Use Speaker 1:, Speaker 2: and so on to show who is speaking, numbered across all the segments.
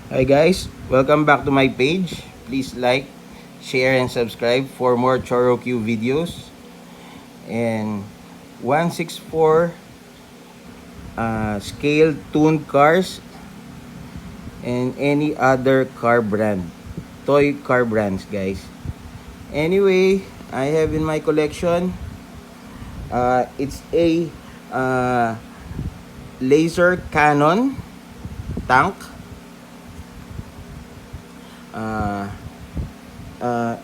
Speaker 1: Hi guys, welcome back to my page. Please like, share, and subscribe for more Chorokyu videos. And 164 scale tuned cars and any other car brand. Toy car brands guys. Anyway, I have in my collection, it's a uh, laser cannon tank. Uh,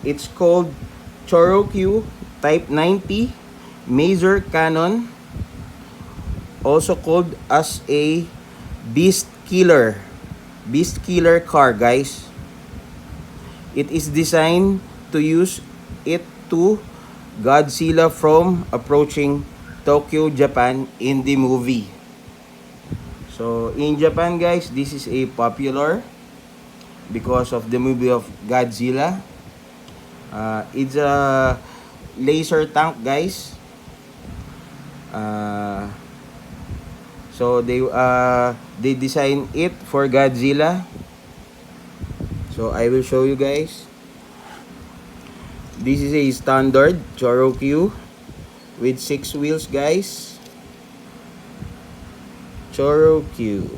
Speaker 1: it's called Chorokyu Type 90 Maser Cannon, also called as a Beast Killer. Beast Killer car, guys. It is designed to use it to Godzilla from approaching Tokyo, Japan in the movie. So in Japan, guys, this is a popular because of the movie of Godzilla. It's a laser tank, guys. So they design it for Godzilla. So I will show you guys. This is a standard Chorokyu with 6 wheels, guys. Chorokyu,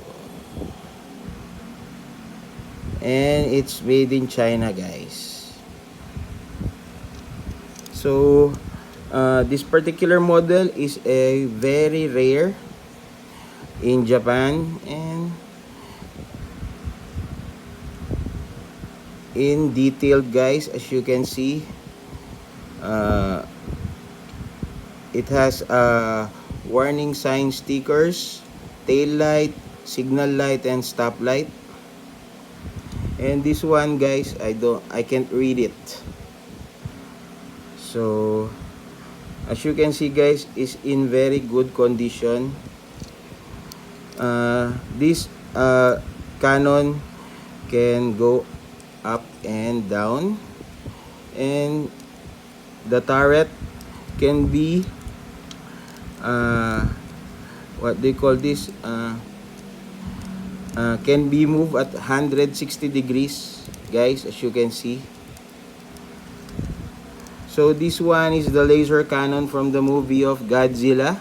Speaker 1: and it's made in China, guys. So this particular model is a very rare in Japan and in detailed, guys. As you can see, it has warning sign stickers, tail light, signal light, and stop light. And this one, guys, I can't read it. So as you can see, guys, is in very good condition. This cannon can go up and down, and the turret can be what they call this, can be moved at 160 degrees, guys, as you can see. So this one is the laser cannon from the movie of Godzilla.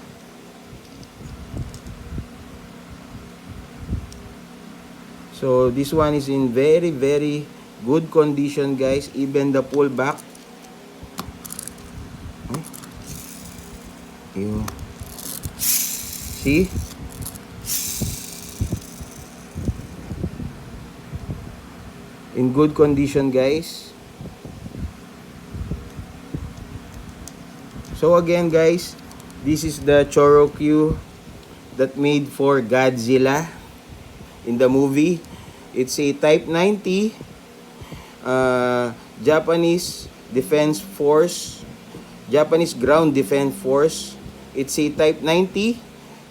Speaker 1: So this one is in very good condition, guys. Even the pullback, you see, in good condition, guys. So again, guys, this is the Chorokyu that made for Godzilla in the movie. It's a Type 90 Japanese Defense Force, Japanese Ground Defense Force. It's a Type 90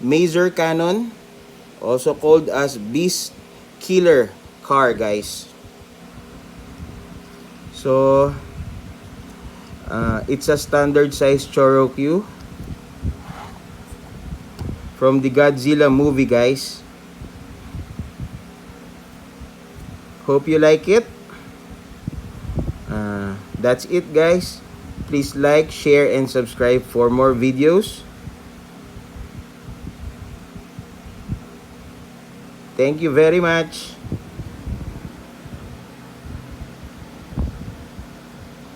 Speaker 1: Maser Cannon, also called as Beast Killer car, guys. So it's a standard size Chorokyu from the Godzilla movie, guys. Hope you like it. That's it, guys. Please like, share, and subscribe for more videos. Thank you very much.